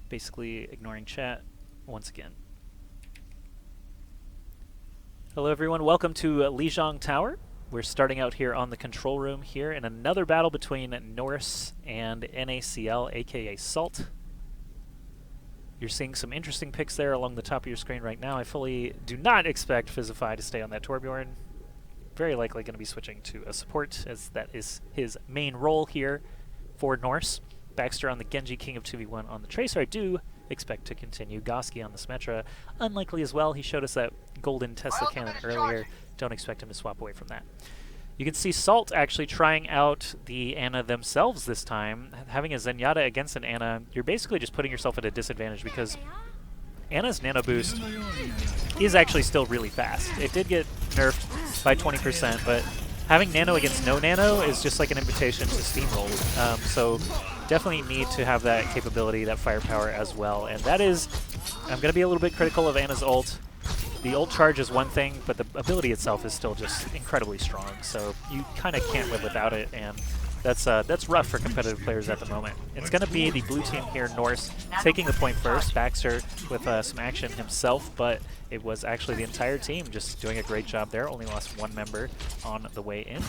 basically ignoring chat once again. Hello everyone, welcome to Lijiang Tower. We're starting out here on the control room here in another battle between NORSE and NaCl, aka Salt. You're seeing some interesting picks there along the top of your screen right now. I fully do not expect Fizzify to stay on that Torbjorn. Very likely going to be switching to a support, as that is his main role here for NORSE. Baxter on the Genji, King of 2v1 on the Tracer. I do expect to continue. Goski on the Symmetra, unlikely as well. He showed us that golden Tesla cannon earlier. Don't expect him to swap away from that. You can see Salt actually trying out the Ana themselves this time. Having a Zenyatta against an Ana, you're basically just putting yourself at a disadvantage because Ana's Nano Boost is actually still really fast. It did get nerfed by 20%, but having Nano against no Nano is just like an invitation to steamroll. So definitely need to have that capability, that firepower as well. And that is, I'm going to be a little bit critical of Ana's ult. The ult charge is one thing, but the ability itself is still just incredibly strong. So you kind of can't live without it, and that's rough for competitive players at the moment. It's going to be the blue team here, NORSE, taking the point first. Baxter with some action himself, but it was actually the entire team just doing a great job there. Only lost one member on the way in.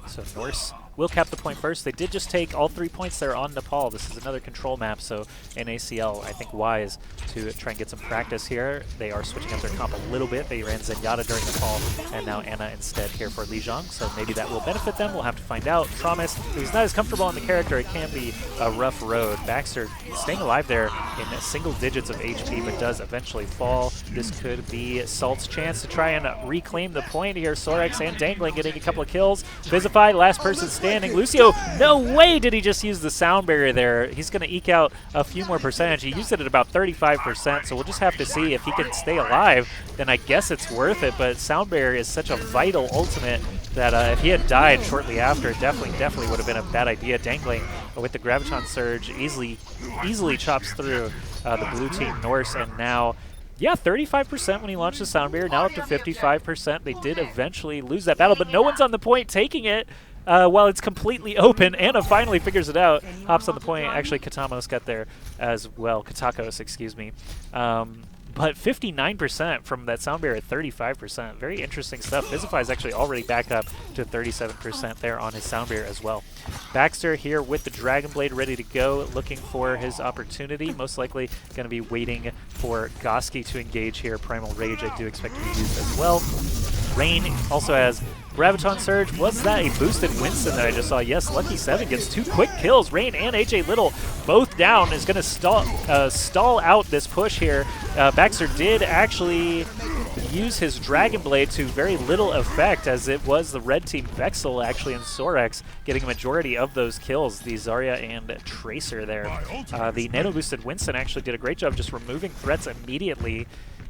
So NORSE will cap the point first. They did just take all 3 points there on Nepal. This is another control map, so NaCl, I think, wise to try and get some practice here. They are switching up their comp a little bit. They ran Zenyatta during Nepal, and now Ana instead here for Lijiang, so maybe that will benefit them. We'll have to find out. Tromus, who's not as comfortable on the character, it can be a rough road. Baxter staying alive there in single digits of HP, but does eventually fall. This could be Salt's chance to try and reclaim the point here. Sorex and Dangling getting a couple of kills. Fizzify, last person standing. Lucio, no way did he just use the sound barrier there. He's going to eke out a few more percentage. He used it at about 35%, so we'll just have to see if he can stay alive. Then I guess it's worth it, but sound barrier is such a vital ultimate that if he had died shortly after, it definitely would have been a bad idea. Dangling with the Graviton Surge easily chops through the blue team NORSE, and now, yeah, 35% when he launched the sound barrier, now up to 55%. They did eventually lose that battle, but no one's on the point taking it while it's completely open. Ana finally figures it out, hops on the point. Actually, Katamos got there as well. Katakos, excuse me. But 59% from that sound barrier at 35%. Very interesting stuff. Fizzify is actually already back up to 37% there on his sound barrier as well. Baxter here with the Dragon Blade ready to go, looking for his opportunity. Most likely going to be waiting for Goski to engage here. Primal Rage I do expect to be used as well. Rain also has Graviton Surge. Was that a boosted Winston that I just saw? Yes, Lucky7 gets 2 quick kills. Rain and AJ Little both down. Is going to stall out this push here. Baxter did actually use his Dragon Blade to very little effect, as it was the red team Vexel actually and Sorex getting a majority of those kills. The Zarya and Tracer there. The nano boosted Winston actually did a great job just removing threats immediately,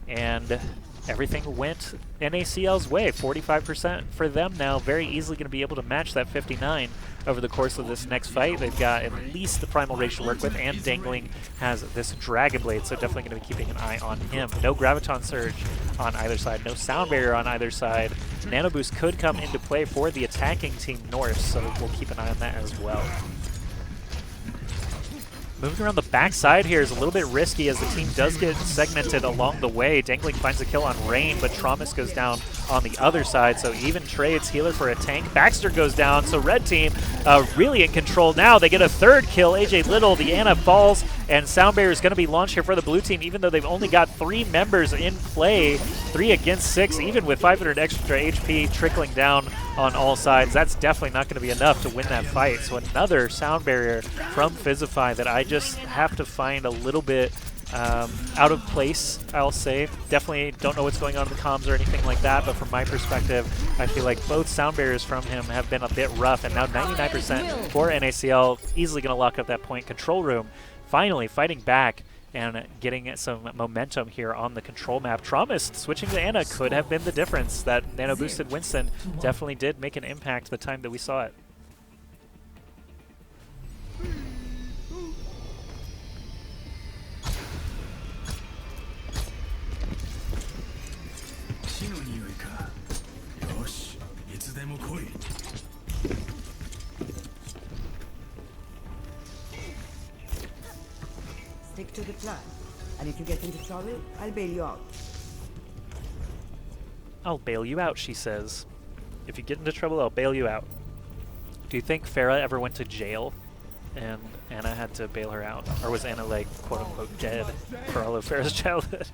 and everything went NaCl's way. 45% for them now. Very easily going to be able to match that 59 over the course of this next fight. They've got at least the Primal Rage to work with, and Dangling has this Dragon Blade, so definitely going to be keeping an eye on him. No Graviton Surge on either side, no Sound Barrier on either side. Nano Boost could come into play for the attacking team NORSE, so we'll keep an eye on that as well. Moving around the backside here is a little bit risky, as the team does get segmented along the way. Dangling finds a kill on Rain, but Tromus goes down on the other side, so even trades healer for a tank. Baxter goes down, so red team really in control now. They get a third kill. AJ Little, the Ana falls, and Sound Barrier is going to be launched here for the blue team, even though they've only got 3 members in play. 3 against 6, even with 500 extra HP trickling down on all sides. That's definitely not going to be enough to win that fight. So another Sound Barrier from Fizzify that I just have to find a little bit out of place, I'll say. Definitely don't know what's going on in the comms or anything like that, but from my perspective, I feel like both sound barriers from him have been a bit rough, and now 99% for NaCl, easily going to lock up that point. Control room finally fighting back and getting some momentum here on the control map. Tromus switching to Ana could have been the difference. That nano boosted Winston definitely did make an impact the time that we saw it. Stick to the plan. And if you get into trouble, I'll bail you out. I'll bail you out, she says. If you get into trouble, I'll bail you out. Do you think Farah ever went to jail and Anna had to bail her out? Or was Anna, like, quote-unquote dead for all of Farah's childhood?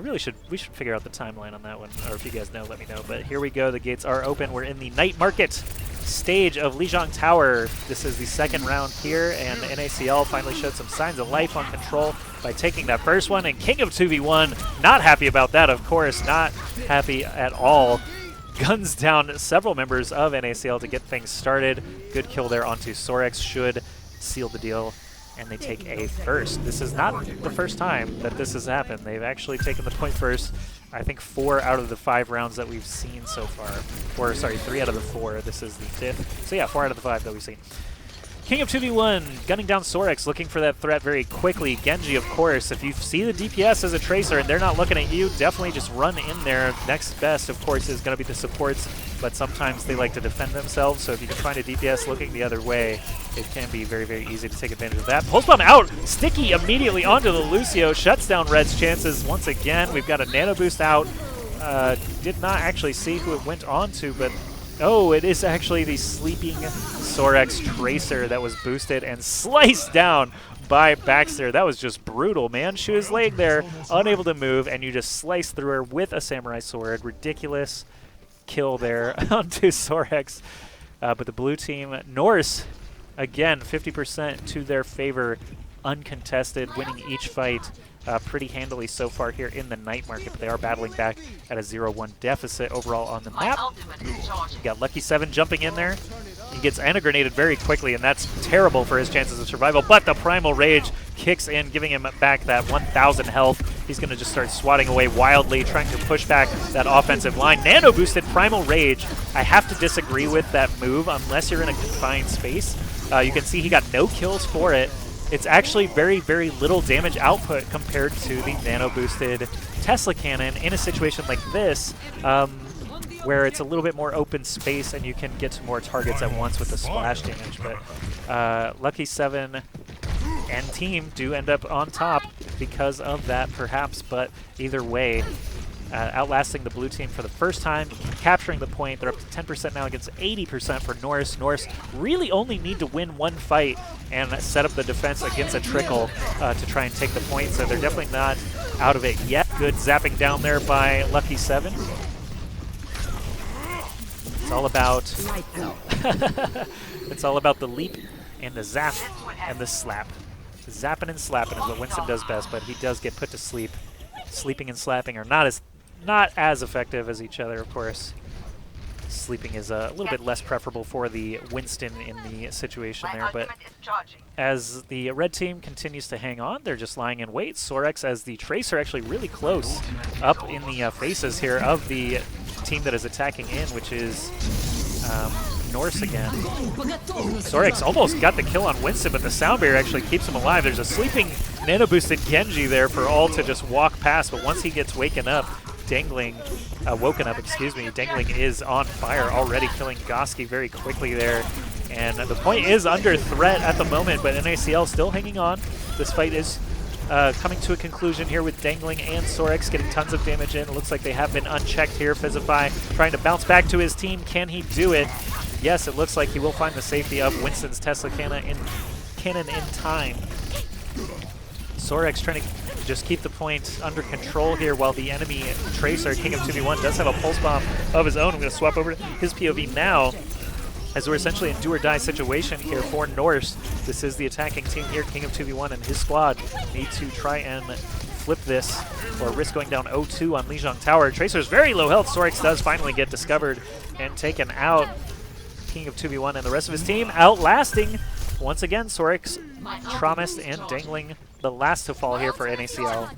we should figure out the timeline on that one, or if you guys know, let me know. But here we go, the gates are open. We're in the night market stage of Lijiang Tower. This is the second round here, and NaCl finally showed some signs of life on control by taking that first one, and King of 2v1, not happy about that, of course, not happy at all. Guns down several members of NaCl to get things started. Good kill there onto Sorex, should seal the deal, and they take a first. This is not the first time that this has happened. They've actually taken the point first, I think 4 out of the 5 rounds that we've seen so far. Or, sorry, 3 out of the 4. This is the 5th. So yeah, 4 out of the 5 that we've seen. King of 2v1, gunning down Sorex, looking for that threat very quickly. Genji, of course, if you see the DPS as a tracer and they're not looking at you, definitely just run in there. Next best, of course, is going to be the supports, but sometimes they like to defend themselves, so if you can find a DPS looking the other way, it can be very, very easy to take advantage of that. Pulse Bomb out! Sticky immediately onto the Lucio, shuts down Red's chances once again. We've got a Nano Boost out. Did not actually see who it went on to, but oh, it is actually the sleeping Sorex Tracer that was boosted and sliced down by Baxter. That was just brutal, man. She was laying there, unable to move, and you just sliced through her with a samurai sword. Ridiculous kill there onto Sorex. But the blue team, NORSE, again, 50% to their favor, uncontested, winning each fight. Pretty handily so far here in the night market, but they are battling back at a 0-1 deficit overall on the map. You got Lucky 7 jumping in there. He gets Anna-grenaded very quickly, and that's terrible for his chances of survival, but the Primal Rage kicks in, giving him back that 1,000 health. He's going to just start swatting away wildly, trying to push back that offensive line. Nano-boosted Primal Rage. I have to disagree with that move unless you're in a confined space. You can see he got no kills for it. It's actually very, very little damage output compared to the nano-boosted Tesla cannon in a situation like this, where it's a little bit more open space and you can get to more targets at once with the splash damage. But Lucky 7 and team do end up on top because of that, perhaps, but either way, outlasting the blue team for the first time, capturing the point. They're up to 10% now against 80% for NORSE. NORSE really only need to win one fight and set up the defense against a trickle to try and take the point, so they're definitely not out of it yet. Good zapping down there by Lucky 7. It's all about it's all about the leap and the zap and the slap. Zapping and slapping is what Winston does best, but he does get put to sleep. Sleeping and slapping are not as effective as each other, of course. Sleeping is a little bit less preferable for the Winston in the situation there, but as the red team continues to hang on, they're just lying in wait. Sorex, as the Tracer, actually really close up in the faces here of the team that is attacking in, which is NORSE again. Sorex almost got the kill on Winston, but the sound barrier actually keeps him alive. There's a sleeping nano-boosted Genji there for all to just walk past, but once he gets woken up, Dangling is on fire already, killing Goski very quickly there. And the point is under threat at the moment, but NaCl still hanging on. This fight is coming to a conclusion here with Dangling and Sorex getting tons of damage in. It looks like they have been unchecked here. Fizzify trying to bounce back to his team. Can he do it? Yes, it looks like he will find the safety of Winston's Tesla cannon in time. Sorex trying to just keep the point under control here while the enemy Tracer, King of 2v1, does have a pulse bomb of his own. I'm going to swap over to his POV now, as we're essentially in do-or-die situation here for NORSE. This is the attacking team here. King of 2v1 and his squad need to try and flip this or risk going down 0-2 on Lijiang Tower. Tracer's very low health. Sorex does finally get discovered and taken out. King of 2v1 and the rest of his team outlasting. Once again, Sorex, Traumist, and Dangling the last to fall here for NaCl.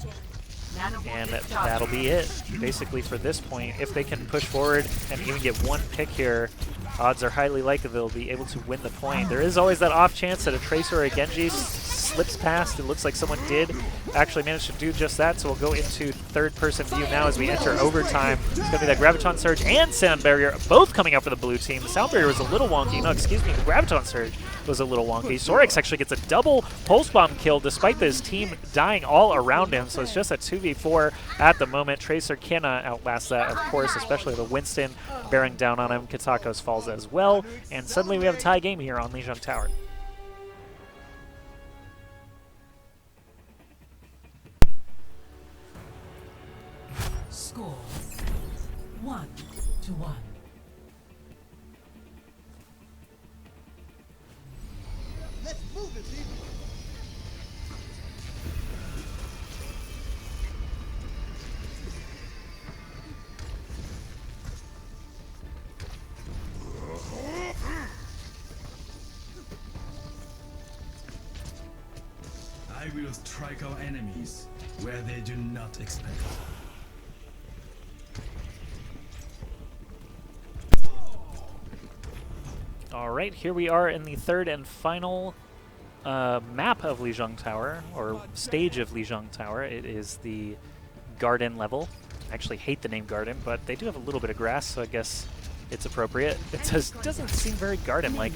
And that'll be it, basically, for this point. If they can push forward and even get one pick here, odds are highly likely they'll be able to win the point. There is always that off chance that a Tracer or a Genji slips past. It looks like someone did actually manage to do just that, so we'll go into third-person view now as we enter overtime. It's going to be that Graviton Surge and Sound Barrier both coming out for the blue team. The Sound Barrier was a little wonky. No, excuse me, the Graviton Surge was a little wonky. Zorix actually gets a double Pulse Bomb kill despite his team dying all around him, so it's just a 2v4 at the moment. Tracer cannot outlast that, of course, especially the Winston bearing down on him. Katakos falls as well, and suddenly we have a tie game here on Lijiang Tower. Score 1-1. Let's move it, people. I will strike our enemies where they do not expect. All right, here we are in the third and final map of Lijiang Tower, or stage of Lijiang Tower. It is the garden level. I actually hate the name garden, but they do have a little bit of grass, so I guess it's appropriate. It doesn't seem very garden-like.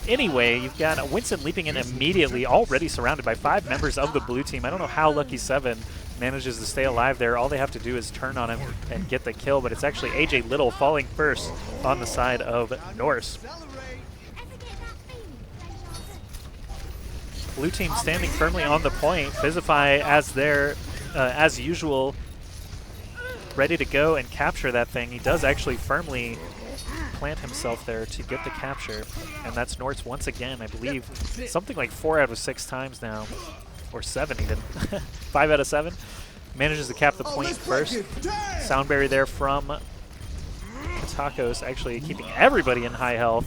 Anyway, you've got a Winston leaping in immediately, already surrounded by 5 members of the blue team. I don't know how Lucky 7 manages to stay alive there. All they have to do is turn on him and get the kill, but it's actually AJ Little falling first on the side of NORSE. Blue team standing firmly on the point. Fizzify as usual, ready to go and capture that thing. He does actually firmly plant himself there to get the capture, and that's NORSE once again, I believe, something like 4 out of 6 times now, or 7 even. 5 out of 7. Manages to cap the point first. Sound barrier there from Katakos, actually keeping everybody in high health.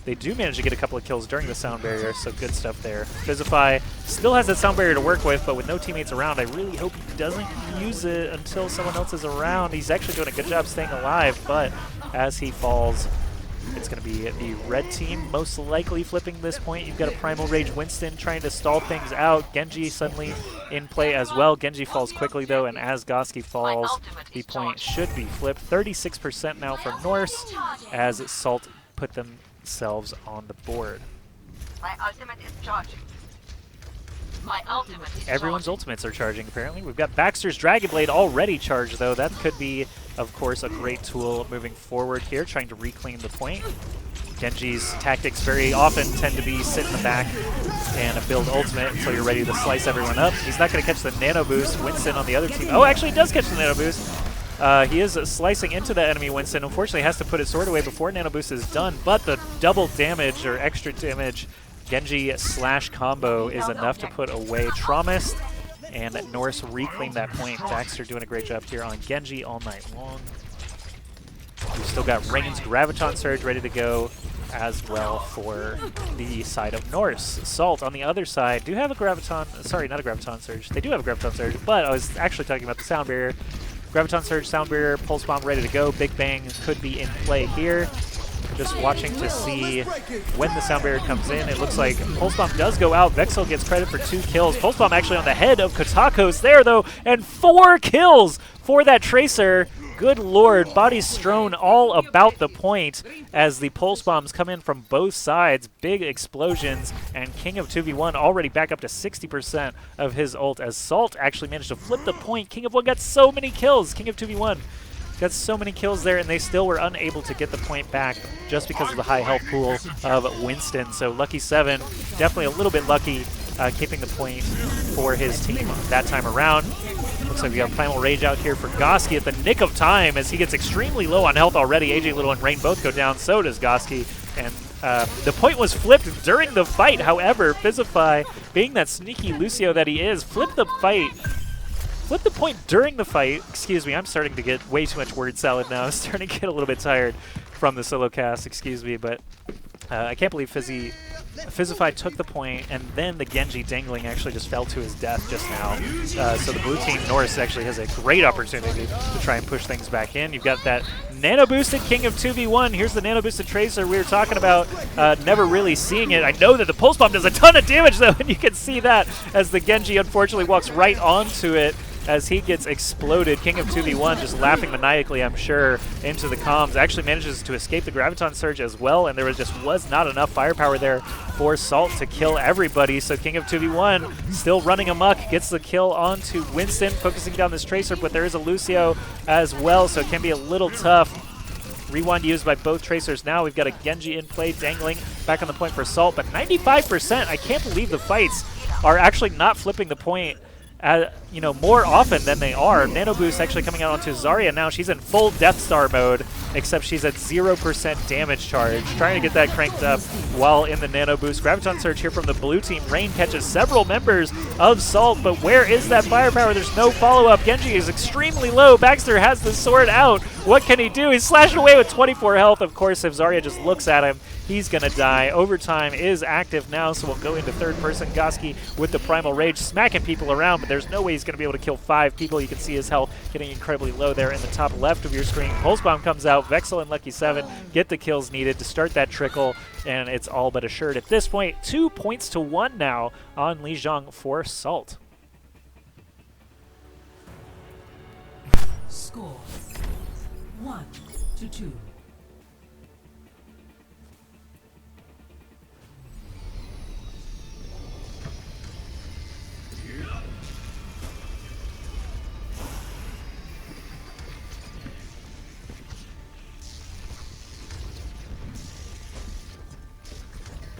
They do manage to get a couple of kills during the sound barrier, so good stuff there. Fizzify still has that sound barrier to work with, but with no teammates around, I really hope he doesn't use it until someone else is around. He's actually doing a good job staying alive, but as he falls, it's going to be the red team most likely flipping this point. You've got a Primal Rage Winston trying to stall things out. Genji suddenly in play as well. Genji falls quickly, though, and as Goski falls, the point should be flipped. 36% now for NORSE, as Salt put themselves on the board. My ultimate is charging. My ultimate is Everyone's charging. ultimates are charging, apparently. We've got Baxter's Dragon Blade already charged, though. That could be, of course, a great tool moving forward here, trying to reclaim the point. Genji's tactics very often tend to be sit in the back and build ultimate until you're ready to slice everyone up. He's not going to catch the nano boost. Winston on the other team. Oh, actually he does catch the nano boost. He is slicing into the enemy Winston. Unfortunately, has to put his sword away before nano boost is done, but the double damage or extra damage Genji slash combo is enough to put away Traumist, and NORSE reclaim that point. Baxter doing a great job here on Genji all night long. We've still got Rain's Graviton Surge ready to go as well for the side of NORSE. Salt on the other side do have a Graviton, sorry, not a Graviton Surge. They do have a Graviton Surge, but I was actually talking about the Sound Barrier. Graviton Surge, Sound Barrier, Pulse Bomb ready to go. Big Bang could be in play here. Just watching to see when the Sound Barrier comes in. It looks like Pulse Bomb does go out. Vexel gets credit for 2 kills. Pulse Bomb actually on the head of Katakos there, though, and 4 kills for that Tracer. Good lord, bodies strewn all about the point as the Pulse Bombs come in from both sides. Big explosions, and King of 2v1 already back up to 60% of his ult as Salt actually managed to flip the point. King of 1 got so many kills. King of 2v1 got so many kills there, and they still were unable to get the point back just because of the high health pool of Winston. So Lucky 7, definitely a little bit lucky, keeping the point for his team that time around. Looks like we got Primal Rage out here for Goski at the nick of time as he gets extremely low on health already. AJ Little and Rain both go down, so does Goski. And the point was flipped during the fight. However, Fizzify, being that sneaky Lucio that he is, flipped the point during the fight. Excuse me, I'm starting to get way too much word salad now. I'm starting to get a little bit tired from the solo cast, excuse me, but I can't believe Fizzify took the point, and then the Genji dangling actually just fell to his death just now. So the blue team, NORSE, actually has a great opportunity to try and push things back in. You've got that nano-boosted King of 2v1. Here's the nano-boosted Tracer we were talking about, never really seeing it. I know that the Pulse Bomb does a ton of damage, though, and you can see that as the Genji unfortunately walks right onto it. as he gets exploded. King of 2v1 just laughing maniacally, I'm sure, into the comms. Actually manages to escape the Graviton Surge as well, and there was not enough firepower there for Salt to kill everybody. So King of 2v1 still running amok, gets the kill onto Winston, focusing down this Tracer, but there is a Lucio as well, so it can be a little tough. Rewind used by both Tracers now. We've got a Genji in play, dangling back on the point for Salt, but 95%. I can't believe the fights are actually not flipping the point more often than they are. Nano Boost actually coming out onto Zarya now. She's in full Death Star mode, except she's at 0% damage charge. Trying to get that cranked up while in the Nano Boost. Graviton Surge here from the blue team. Rain catches several members of Salt, but where is that firepower? There's no follow-up. Genji is extremely low. Baxter has the sword out. What can he do? He's slashing away with 24 health. Of course, if Zarya just looks at him, he's going to die. Overtime is active now, so we'll go into third person. Goski with the Primal Rage, smacking people around, but there's no way he's going to be able to kill 5 people. You can see his health getting incredibly low there in the top left of your screen. Pulse Bomb comes out. Vexel and Lucky 7 get the kills needed to start that trickle, and it's all but assured. At this point, 2 points to 1 now on Lijiang for Salt. Score 1-2.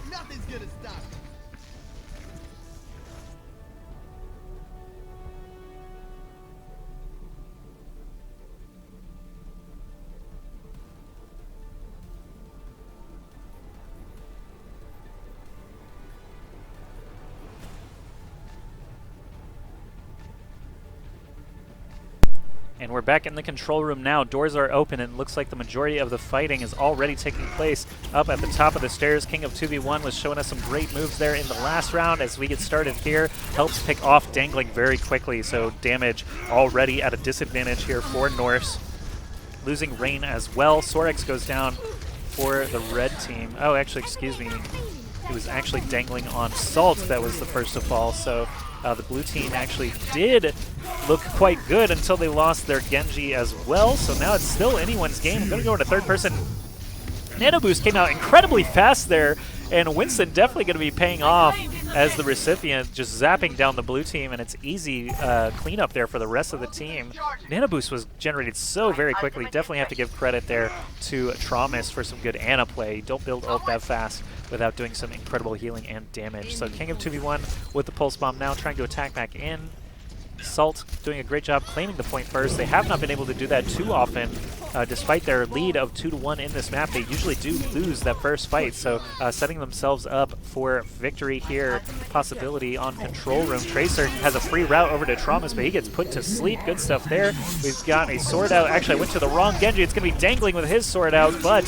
Nothing's gonna stop me. And we're back in the control room now. Doors are open, and it looks like the majority of the fighting is already taking place up at the top of the stairs. King of 2v1 was showing us some great moves there in the last round. As we get started here, helps pick off Dangling very quickly, so damage already at a disadvantage here for Norse. Losing Rain as well. Sorex goes down for the red team. Oh, actually, excuse me. It was actually Dangling on Salt that was the first to fall, so the blue team actually did look quite good until they lost their Genji as well. So now it's still anyone's game. I'm going to go into third person. Nano Boost came out incredibly fast there, and Winston definitely going to be paying off as the recipient, just zapping down the blue team, and it's easy cleanup there for the rest of the team. Nano Boost was generated so very quickly. Definitely have to give credit there to Traumas for some good Ana play. Don't build ult that fast without doing some incredible healing and damage. So King of 2v1 with the Pulse Bomb now, trying to attack back in. Salt doing a great job claiming the point first. They have not been able to do that too often. Despite their lead of 2-1 in this map, they usually do lose that first fight. So setting themselves up for victory here. Possibility on control room. Tracer has a free route over to Traumas, but he gets put to sleep. Good stuff there. We've got a sword out. Actually, I went to the wrong Genji. It's going to be Dangling with his sword out, but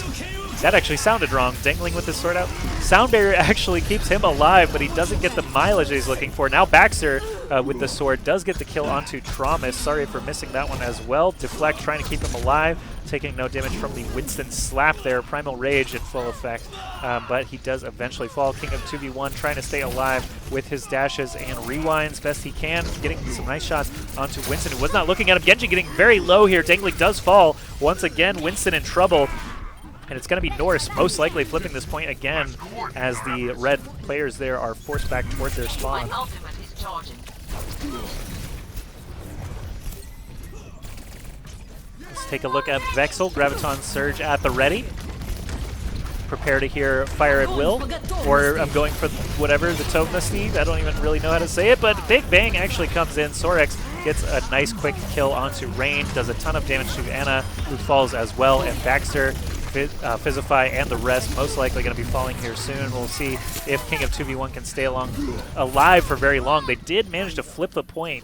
that actually sounded wrong. Dangling with his sword out. Sound Barrier actually keeps him alive, but he doesn't get the mileage that he's looking for. Now Baxter with the sword does get the kill onto Traumas. Sorry for missing that one as well. Deflect trying to keep him alive, taking no damage from the Winston slap there. Primal Rage in full effect, but he does eventually fall. King of 2v1 trying to stay alive with his dashes and rewinds best he can, getting some nice shots onto Winston, who was not looking at him. Genji getting very low here. Dangling does fall. Once again, Winston in trouble. And it's going to be Norse most likely flipping this point again, as the red players there are forced back towards their spawn. My ultimate is charging. Let's take a look at Vexel. Graviton Surge at the ready. Prepare to hear Fire at Will. Or I'm going for whatever, the Tognasti. I don't even really know how to say it, but Big Bang actually comes in. Sorex gets a nice quick kill onto Rain, does a ton of damage to Ana, who falls as well, and Baxter, Fizzify, and the rest most likely going to be falling here soon. We'll see if King of 2v1 can stay alive for very long. They did manage to flip the point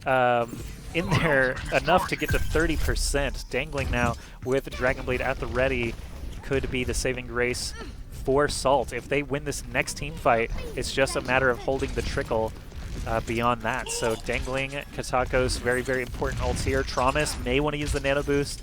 in there enough to get to 30%. Dangling now with Dragon Blade at the ready could be the saving grace for Salt. If they win this next team fight, it's just a matter of holding the trickle beyond that. So Dangling, Katakos, very, very important ults here. Traumas may want to use the Nano Boost.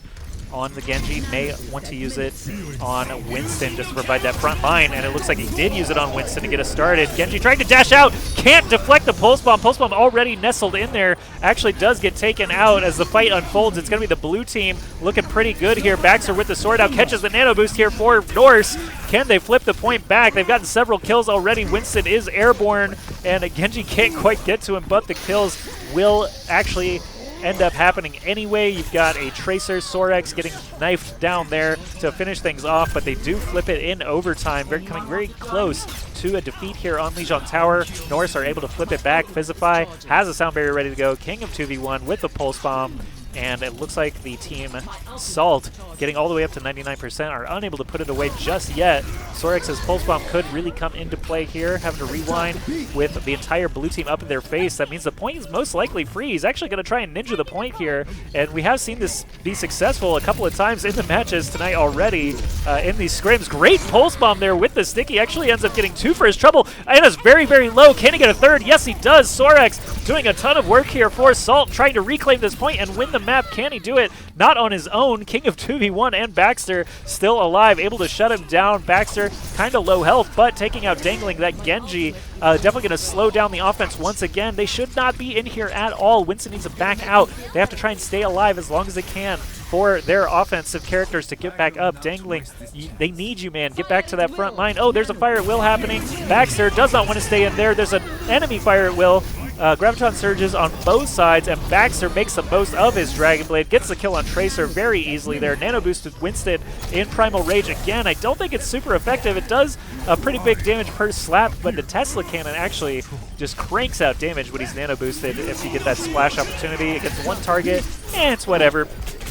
on the Genji, may want to use it on Winston just to provide that front line, and it looks like he did use it on Winston to get us started. Genji trying to dash out, can't deflect the Pulse Bomb. Pulse Bomb already nestled in there, actually does get taken out as the fight unfolds. It's going to be the blue team looking pretty good here. Baxter with the sword out, catches the nano boost here for NORSE. Can they flip the point back? They've gotten several kills already. Winston is airborne, and Genji can't quite get to him, but the kills will actually end up happening anyway. You've got a Tracer, Sorex getting knifed down there to finish things off, but they do flip it in overtime. They're coming very close to a defeat here on Lijiang Tower. NORSE are able to flip it back. Fizzify has a sound barrier ready to go. King of 2v1 with the Pulse Bomb. And it looks like the team Salt, getting all the way up to 99%, are unable to put it away just yet. Sorex's Pulse Bomb could really come into play here, having to rewind with the entire blue team up in their face. That means the point is most likely free. He's actually going to try and ninja the point here, and we have seen this be successful a couple of times in the matches tonight already in these scrims. Great Pulse Bomb there with the stick. He actually ends up getting 2 for his trouble, and is very, very low. Can he get a 3rd? Yes, he does. Sorex doing a ton of work here for Salt, trying to reclaim this point and win the map. Can he do it? Not on his own. King of 2v1 and Baxter still alive, able to shut him down. Baxter kind of low health, but taking out Dangling. That Genji definitely going to slow down the offense once again. They should not be in here at all. Winston needs to back out. They have to try and stay alive as long as they can for their offensive characters to get back up. Dangling, they need you, man. Get back to that front line. Oh, there's a fire at will happening. Baxter does not want to stay in there. There's an enemy fire at will. Graviton surges on both sides, and Baxter makes the most of his Dragon Blade, gets the kill on Tracer very easily there. Nano boosted Winston in Primal Rage again. I don't think it's super effective. It does a pretty big damage per slap, but the Tesla Cannon actually just cranks out damage when he's nano boosted if you get that splash opportunity. It gets one target, and it's whatever.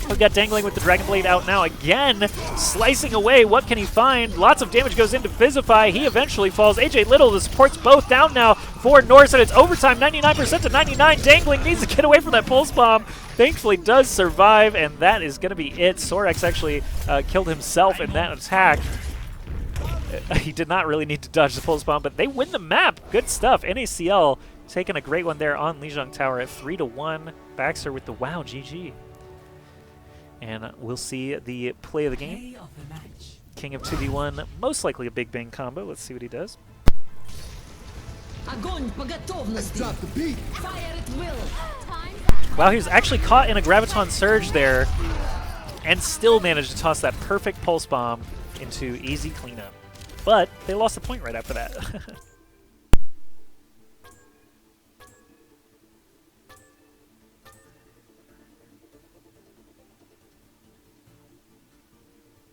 We've got Dangling with the Dragon Blade out now again, slicing away. What can he find? Lots of damage goes into Fizzify. He eventually falls. AJ Little, the support's both down now for NORSE, and it's overtime, 99% to 99. Dangling needs to get away from that Pulse Bomb. Thankfully does survive, and that is going to be it. Sorex actually killed himself in that attack. He did not really need to dodge the Pulse Bomb, but they win the map. Good stuff. NaCl taking a great one there on Lijiang Tower at 3-1. Baxter with the wow, GG. And we'll see the play of the game. King of 2v1, most likely a Big Bang combo. Let's see what he does. Let's drop the beat. Wow, he was actually caught in a Graviton Surge there and still managed to toss that perfect Pulse Bomb into easy cleanup. But they lost the point right after that.